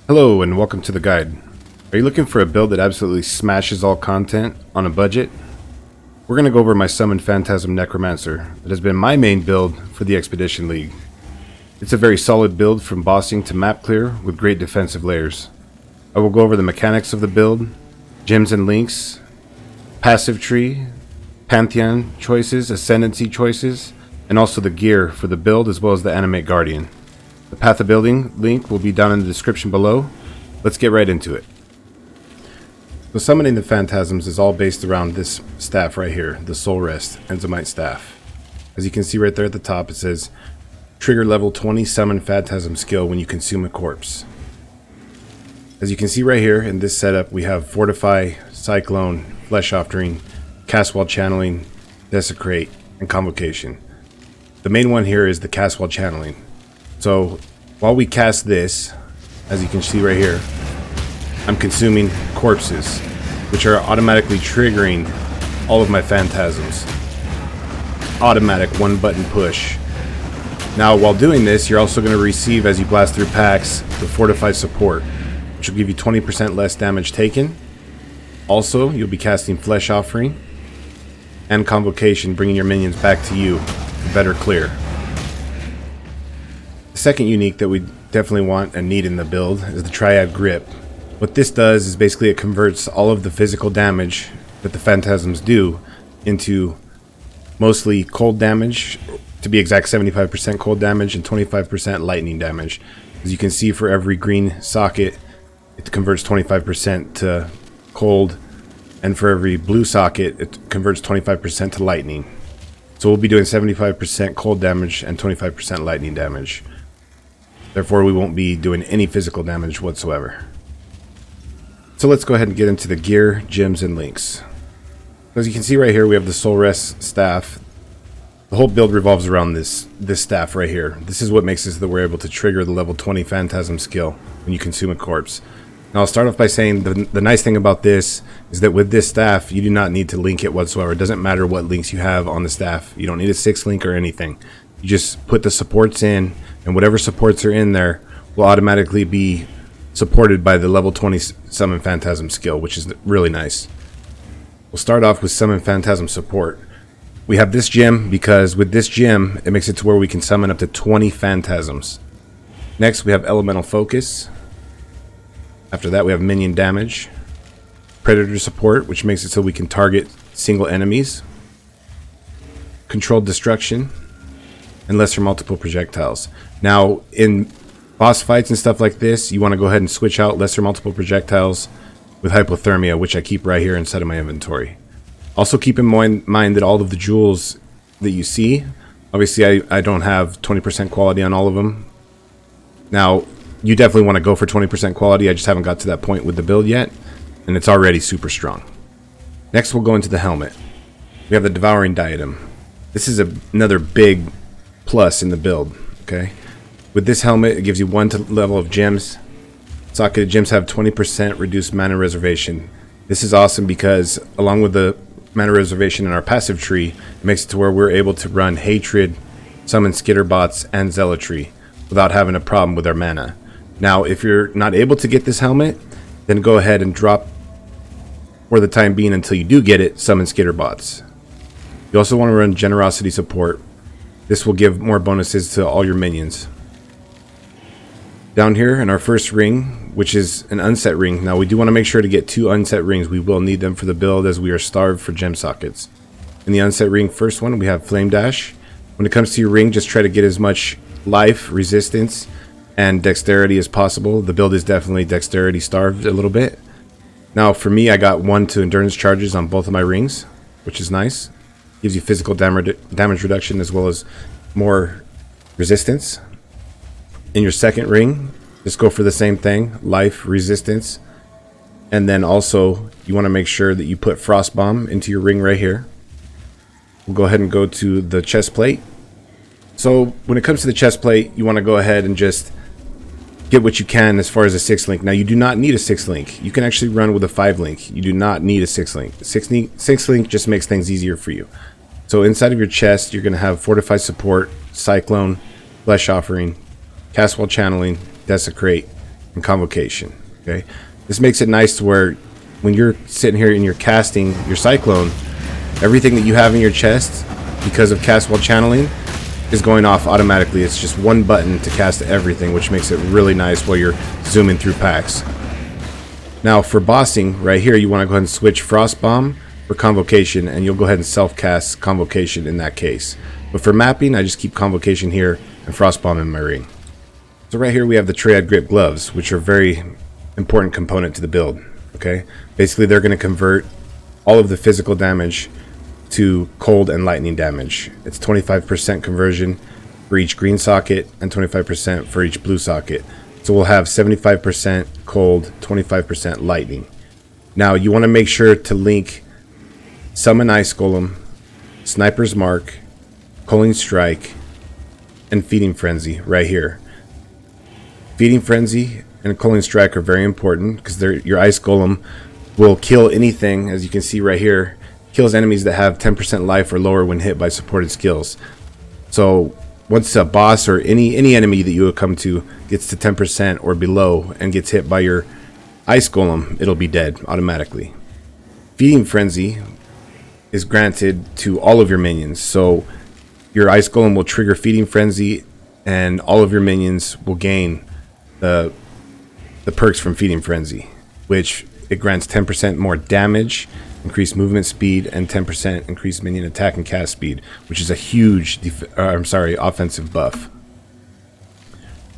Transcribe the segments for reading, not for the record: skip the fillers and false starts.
Hello and welcome to the guide. Are you looking for a build that absolutely smashes all content on a budget? We're going to go over my Summon Phantasm Necromancer that has been my main build for the Expedition League. It's a very solid build from bossing to map clear with great defensive layers. I will go over the mechanics of the build, gems and links, passive tree, Pantheon choices, Ascendancy choices, and also the gear for the build as well as the Animate Gaurdian. The Path of Building link will be down in the description below. Let's get right into it. So summoning the Phantasms is all based around this staff right here, the Soulwrest Unique Staff. As you can see right there at the top, it says, trigger level 20 Summon Phantasm skill when you consume a corpse. As you can see right here in this setup, we have Fortify, Cyclone, Flesh Offering, Cast While Channeling, Desecrate, and Convocation. The main one here is the Cast While Channeling. So while we cast this, as you can see right here, I'm consuming corpses, which are automatically triggering all of my phantasms. Automatic one button push. Now while doing this, you're also going to receive, as you blast through packs, the Fortify support, which will give you 20% less damage taken. Also, you'll be casting Flesh Offering and Convocation, bringing your minions back to you for better clear. The second unique that we definitely want and need in the build is the Triad Grip. What this does is basically it converts all of the physical damage that the phantasms do into mostly cold damage, to be exact 75% cold damage and 25% lightning damage. As you can see, for every green socket it converts 25% to cold, and for every blue socket it converts 25% to lightning. So we'll be doing 75% cold damage and 25% lightning damage. Therefore, we won't be doing any physical damage whatsoever. So let's go ahead and get into the gear, gems, and links. As you can see right here, we have the Soulwrest staff. The whole build revolves around this staff right here. This is what makes it so that we're able to trigger the level 20 Phantasm skill when you consume a corpse. Now I'll start off by saying the nice thing about this is that with this staff, you do not need to link it whatsoever. It doesn't matter what links you have on the staff. You don't need a 6 link or anything. You just put the supports in, and whatever supports are in there will automatically be supported by the level 20 Summon Phantasm skill, which is really nice. We'll start off with Summon Phantasm Support. We have this gem because with this gem, it makes it to where we can summon up to 20 phantasms. Next, we have Elemental Focus. After that, we have Minion Damage. Predator Support, which makes it so we can target single enemies. Controlled Destruction. And lesser multiple projectiles. Now, in boss fights and stuff like this, you want to go ahead and switch out lesser multiple projectiles with hypothermia, which I keep right here inside of my inventory. Also keep in mind that all of the jewels that you see, obviously I don't have 20% quality on all of them. Now, you definitely want to go for 20% quality. I just haven't got to that point with the build yet, and it's already super strong. Next, we'll go into the helmet. We have the Devouring Diadem. This is another big plus in the build. Okay, with this helmet, it gives you 1 level of gems. Socketed gems have 20% reduced mana reservation. This is awesome because along with the mana reservation in our passive tree, it makes it to where we're able to run Hatred, summon Skitterbots, and Zealotry without having a problem with our mana. Now, if you're not able to get this helmet, then go ahead and drop, for the time being until you do get it, summon Skitterbots. You also want to run Generosity Support. This will give more bonuses to all your minions. Down here in our first ring, which is an unset ring. Now we do want to make sure to get 2 unset rings. We will need them for the build as we are starved for gem sockets. In the unset ring, first one, we have Flame Dash. When it comes to your ring, just try to get as much life, resistance, and dexterity as possible. The build is definitely dexterity starved a little bit. Now for me, I got 1 to endurance charges on both of my rings, which is nice. Gives you physical damage reduction as well as more resistance. In your second ring, just go for the same thing, life, resistance, and then also you want to make sure that you put Frost Bomb into your ring right here. We'll go ahead and go to the chest plate. So when it comes to the chest plate, you want to go ahead and just get what you can as far as a 6 link. Now you do not need a 6 link. You can actually run with a 5 link. You do not need a 6 link. 6 link just makes things easier for you. So inside of your chest, you're going to have Fortify Support, Cyclone, Flesh Offering, Cast While Channeling, Desecrate, and Convocation. Okay, this makes it nice to where when you're sitting here and you're casting your Cyclone, everything that you have in your chest, because of cast while channeling, is going off automatically. It's just one button to cast everything, which makes it really nice while you're zooming through packs. Now for bossing, right here, you want to go ahead and switch Frostbomb for Convocation, and you'll go ahead and self-cast Convocation in that case. But for mapping, I just keep Convocation here and Frostbomb in my ring. So right here we have the Triad Grip Gloves, which are a very important component to the build. Okay, basically they're going to convert all of the physical damage to cold and lightning damage. It's 25% conversion for each green socket and 25% for each blue socket. So we'll have 75% cold, 25% lightning. Now you want to make sure to link Summon Ice Golem, Sniper's Mark, Culling Strike, and Feeding Frenzy right here. Feeding Frenzy and Culling Strike are very important because your Ice Golem will kill anything, as you can see right here, kills enemies that have 10% life or lower when hit by supported skills. So once a boss or any enemy that you will come to gets to 10% or below and gets hit by your Ice Golem, it'll be dead automatically. Feeding Frenzy is granted to all of your minions, so your Ice Golem will trigger Feeding Frenzy and all of your minions will gain the perks from Feeding Frenzy, which it grants 10% more damage, increased movement speed, and 10% increased minion attack and cast speed, which is a huge offensive buff.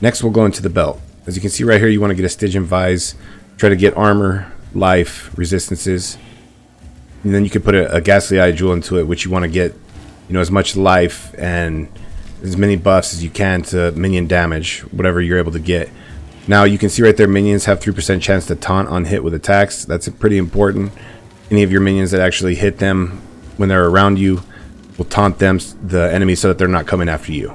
Next we'll go into the belt. As you can see right here, you want to get a Stygian Vise, try to get armor, life, resistances, and then you can put a Ghastly Eye Jewel into it, which you want to get, you know, as much life and as many buffs as you can to minion damage, whatever you're able to get. Now you can see right there, minions have 3% chance to taunt on hit with attacks. That's pretty important. Any of your minions that actually hit them when they're around you will taunt them, the enemy, so that they're not coming after you.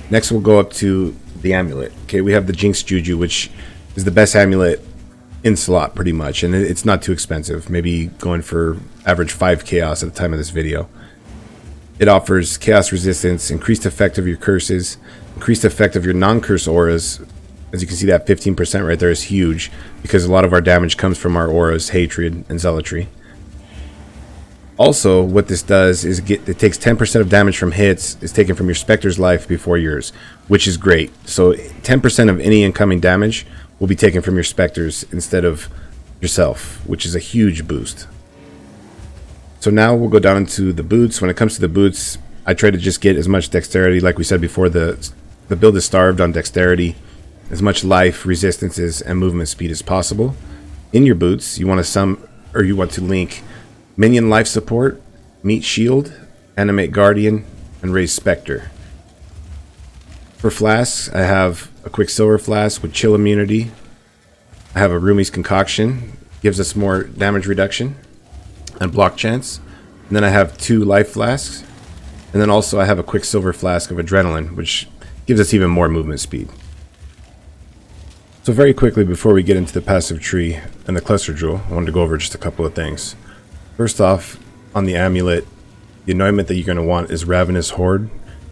Next we'll go up to the amulet. Okay, we have the Jinx Juju, which is the best amulet in slot pretty much, and it's not too expensive, maybe going for average 5 chaos at the time of this video. It offers chaos resistance, increased effect of your curses, increased effect of your non-curse auras. As you can see, that 15% right there is huge because a lot of our damage comes from our auras, hatred, and zealotry. Also, what this does is it takes 10% of damage from hits is taken from your Spectre's life before yours, which is great. So 10% of any incoming damage will be taken from your Spectres instead of yourself, which is a huge boost. So now we'll go down into the boots. When it comes to the boots, I try to just get as much dexterity. Like we said before, the build is starved on dexterity, as much life, resistances, and movement speed as possible. In your boots, you want to link Minion Life Support, Meat Shield, Animate Guardian, and Raise Spectre. For flasks, I have a Quicksilver Flask with Chill Immunity. I have a Rumi's Concoction, gives us more damage reduction and block chance. And then I have 2 Life Flasks. And then also I have a Quicksilver Flask of Adrenaline, which gives us even more movement speed. So very quickly, before we get into the passive tree and the cluster jewel, I wanted to go over just a couple of things. First off, on the amulet, the anointment that you're going to want is Ravenous Horde,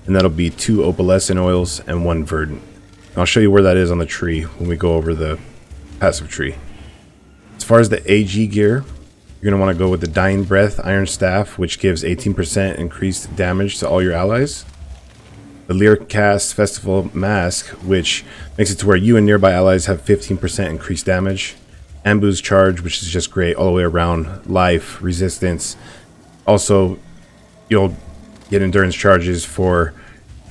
and that'll be 2 opalescent oils and 1 verdant. And I'll show you where that is on the tree when we go over the passive tree. As far as the AG gear, you're going to want to go with the Dying Breath Iron Staff, which gives 18% increased damage to all your allies. The Lyricast Festival Mask, which makes it to where you and nearby allies have 15% increased damage. Ambu's Charge, which is just great all the way around. Life, resistance. Also, you'll get endurance charges for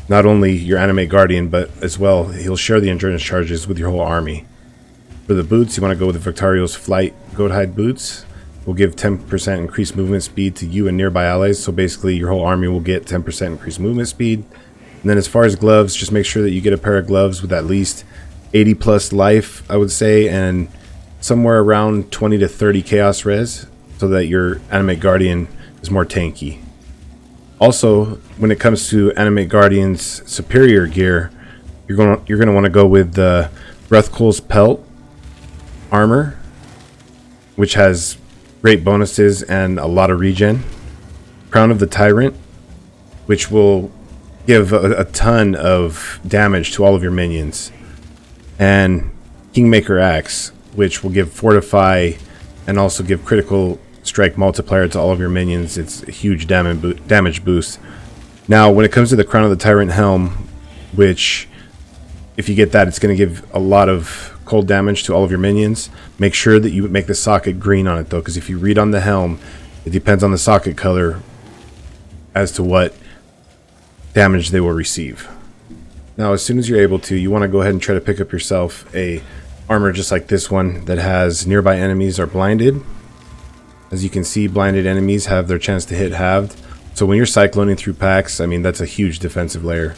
not only your Animate Guardian, but as well, he'll share the endurance charges with your whole army. For the boots, you want to go with the Victario's Flight Goathide Boots. Will give 10% increased movement speed to you and nearby allies. So basically, your whole army will get 10% increased movement speed. And then as far as gloves, just make sure that you get a pair of gloves with at least 80 plus life, I would say, and somewhere around 20 to 30 chaos res, so that your Animate Guardian is more tanky. Also, when it comes to Animate Guardian's superior gear, you're gonna want to go with the Gruthkul's Pelt armor, which has great bonuses and a lot of regen. Crown of the Tyrant, which will give a ton of damage to all of your minions. And Kingmaker Axe, which will give Fortify and also give critical strike multiplier to all of your minions. It's a huge damage boost. Now, when it comes to the Crown of the Tyrant Helm, which, if you get that, it's going to give a lot of cold damage to all of your minions. Make sure that you make the socket green on it, though, because if you read on the helm, it depends on the socket color as to what damage they will receive. Now, as soon as you're able to, you want to go ahead and try to pick up yourself a armor just like this one that has nearby enemies are blinded. As you can see, blinded enemies have their chance to hit halved. So when you're cycloning through packs, I mean, that's a huge defensive layer.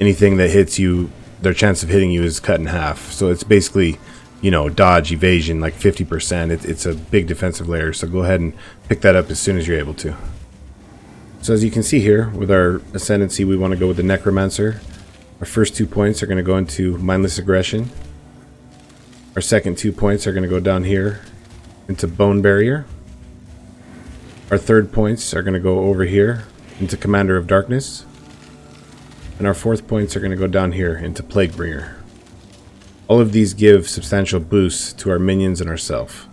Anything that hits you, their chance of hitting you is cut in half. So it's basically, you know, dodge, evasion, like 50%. It's a big defensive layer. So go ahead and pick that up as soon as you're able to. So as you can see here, with our Ascendancy, we want to go with the Necromancer. Our first 2 points are going to go into Mindless Aggression. Our second 2 points are going to go down here into Bone Barrier. Our third points are going to go over here into Commander of Darkness. And our fourth points are going to go down here into Plaguebringer. All of these give substantial boosts to our minions and ourselves.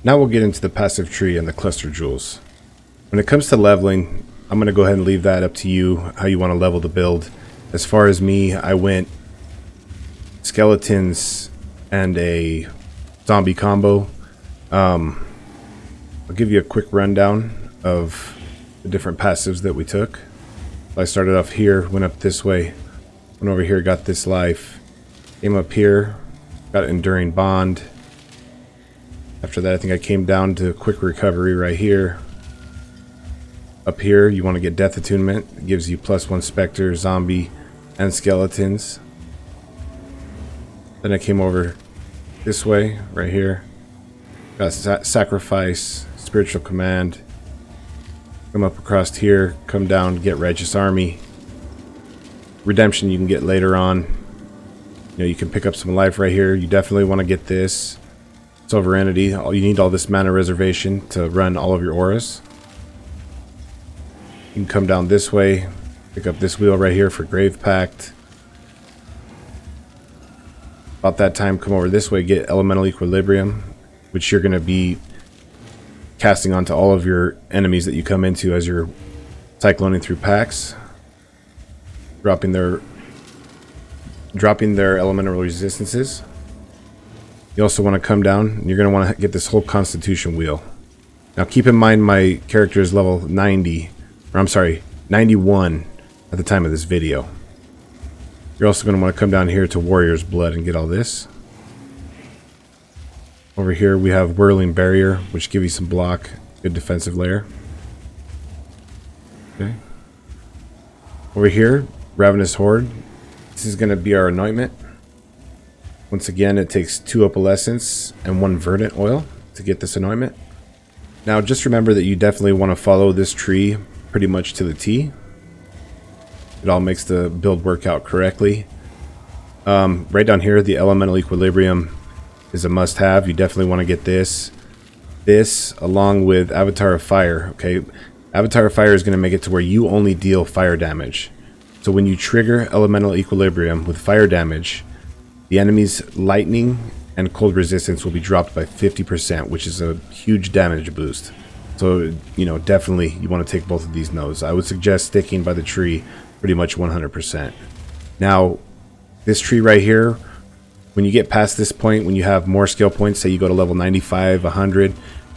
Now we'll get into the passive tree and the cluster jewels. When it comes to leveling, I'm going to go ahead and leave that up to you, how you want to level the build. As far as me, I went skeletons and a zombie combo. I'll give you a quick rundown of the different passives that we took. I started off here, went up this way, went over here, got this life, came up here, got Enduring Bond. After that, I think I came down to Quick Recovery right here. Up here, you want to get Death Attunement. It gives you +1 Spectre, Zombie, and Skeletons. Then I came over this way, right here. Got Sacrifice, Spiritual Command. Come up across here, come down, get Righteous Army. Redemption you can get later on. You know, you can pick up some life right here. You definitely want to get this. Sovereignty. You need all this mana reservation to run all of your auras. You can come down this way, pick up this wheel right here for Grave Pact. About that time, come over this way, get Elemental Equilibrium, which you're going to be casting onto all of your enemies that you come into as you're cycloning through packs, dropping their elemental resistances. You also want to come down, and you're going to want to get this whole Constitution wheel. Now keep in mind my character is level 90, or I'm sorry, 91 at the time of this video. You're also going to want to come down here to Warrior's Blood and get all this. Over here we have Whirling Barrier, which gives you some block, good defensive layer. Okay. Over here, Ravenous Horde. This is going to be our anointment. Once again, it takes 2 Opalescence and 1 Verdant Oil to get this anointment. Now just remember that you definitely want to follow this tree pretty much to the T. It all makes the build work out correctly. Right down here, the Elemental Equilibrium is a must-have. You definitely want to get this. This, along with Avatar of Fire. Okay, Avatar of Fire is going to make it to where you only deal fire damage. So when you trigger Elemental Equilibrium with fire damage, the enemy's lightning and cold resistance will be dropped by 50%, which is a huge damage boost. So, you know, definitely you want to take both of these nodes. I would suggest sticking by the tree pretty much 100%. Now, this tree right here, when you get past this point, when you have more skill points, say you go to level 95, 100,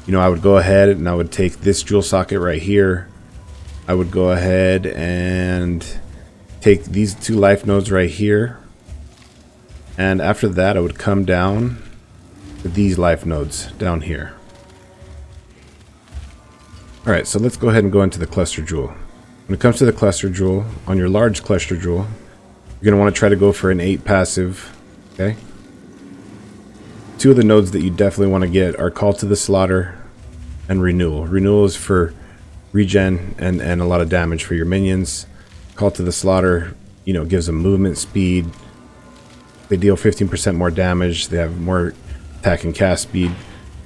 you know, I would go ahead and I would take this jewel socket right here. I would go ahead and take these 2 life nodes right here. And after that, I would come down to these life nodes down here. Alright, so let's go ahead and go into the cluster jewel. When it comes to the cluster jewel, on your large cluster jewel, you're going to want to try to go for an 8 passive. Okay. 2 of the nodes that you definitely want to get are Call to the Slaughter and Renewal. Renewal is for regen and a lot of damage for your minions. Call to the Slaughter, you know, gives them movement speed. They deal 15% more damage. They have more attack and cast speed.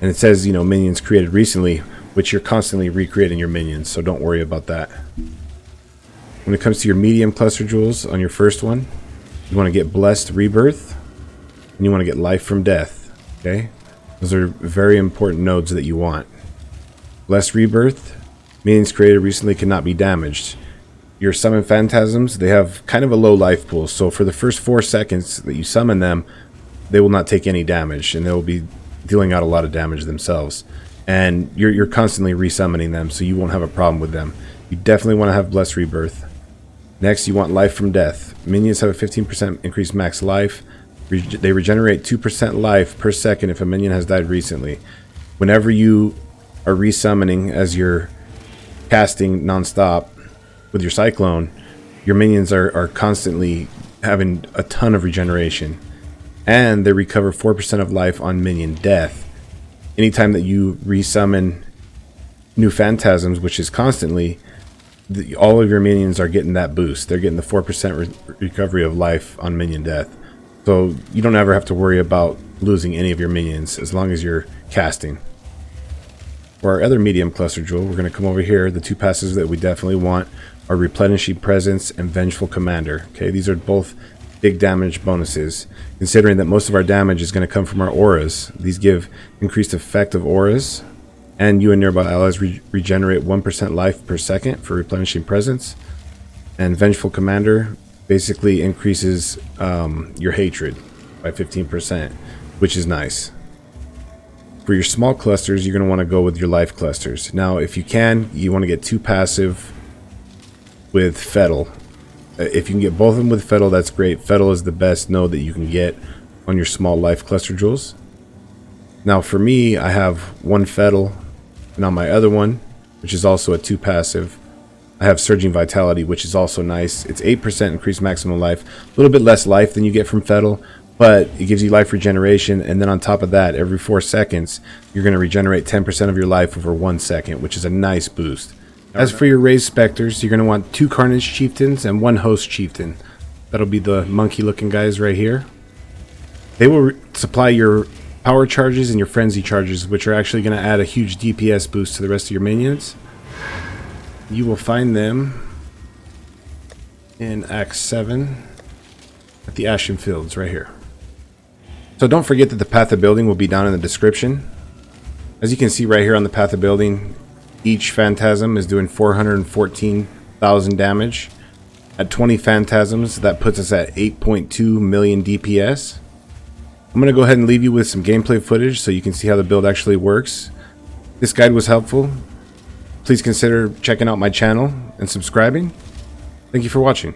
And it says, you know, minions created recently, which you're constantly recreating your minions, so don't worry about that. When it comes to your medium cluster jewels, on your first one, you want to get Blessed Rebirth. and you want to get life from death. Okay, those are very important nodes that you want. Blessed Rebirth, minions created recently cannot be damaged. Your summon phantasms, they have kind of a low life pool, so for the first 4 seconds that you summon them, they will not take any damage, and they will be dealing out a lot of damage themselves. And you're constantly resummoning them, so you won't have a problem with them. You definitely want to have Blessed Rebirth. Next, you want Life from Death. Minions have a 15% increased max life. They regenerate 2% life per second if a minion has died recently. Whenever you are resummoning as you're casting non-stop with your Cyclone, your minions are constantly having a ton of regeneration. And they recover 4% of life on minion death. Anytime that you resummon new phantasms, which is constantly, all of your minions are getting that boost. They're getting the 4% recovery of life on minion death. So you don't ever have to worry about losing any of your minions as long as you're casting. For our other medium cluster jewel, we're going to come over here. The 2 passes that we definitely want are Replenishing Presence and Vengeful Commander. Okay, these are both big damage bonuses, considering that most of our damage is going to come from our auras. These give increased effect of auras, and you and nearby allies regenerate 1% life per second for Replenishing Presence. And Vengeful Commander basically increases your hatred by 15%, which is nice. For your small clusters, you're going to want to go with your life clusters. Now, if you can, you want to get 2 passive with Fettle. If you can get both of them with Fettle, that's great. Fettle is the best node that you can get on your small life cluster jewels. Now for me, I have 1 Fettle, and on my other one, which is also a 2 passive, I have Surging Vitality, which is also nice. It's 8% increased maximum life. A little bit less life than you get from Fettle, but it gives you life regeneration, and then on top of that, every 4 seconds, you're going to regenerate 10% of your life over 1 second, which is a nice boost. As for your raised specters, you're going to want 2 Carnage Chieftains and 1 Host Chieftain. That'll be the monkey looking guys right here. They will supply your power charges and your frenzy charges, which are actually going to add a huge DPS boost to the rest of your minions. You will find them in Act 7 at the Ashen Fields right here. So don't forget that the Path of Building will be down in the description. As you can see right here on the Path of Building, each phantasm is doing 414,000 damage. At 20 phantasms, that puts us at 8.2 million DPS. I'm going to go ahead and leave you with some gameplay footage so you can see how the build actually works. This guide was helpful. Please consider checking out my channel and subscribing. Thank you for watching.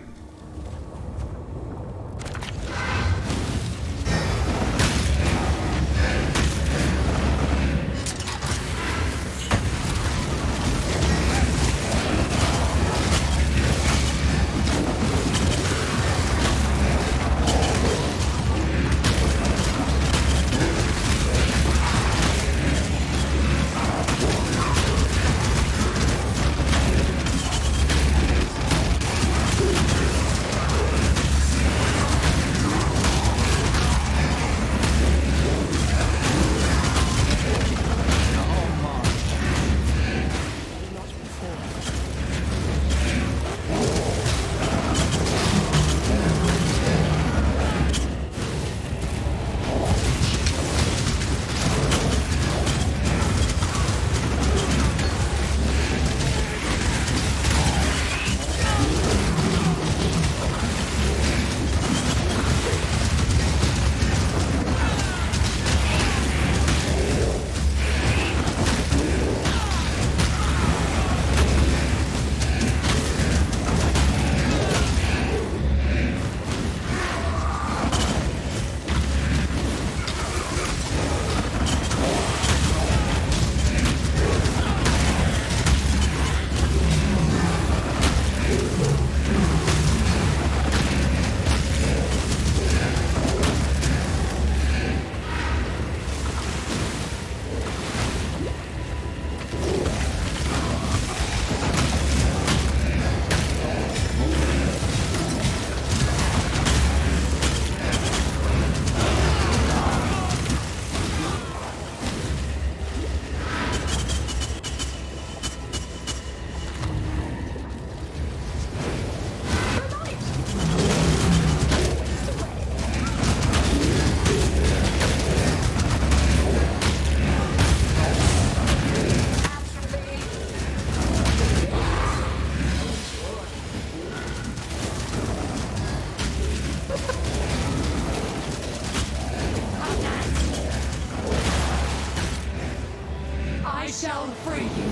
I'll free you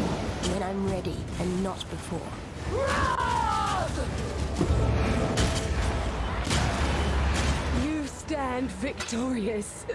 when I'm ready and not before. You stand victorious.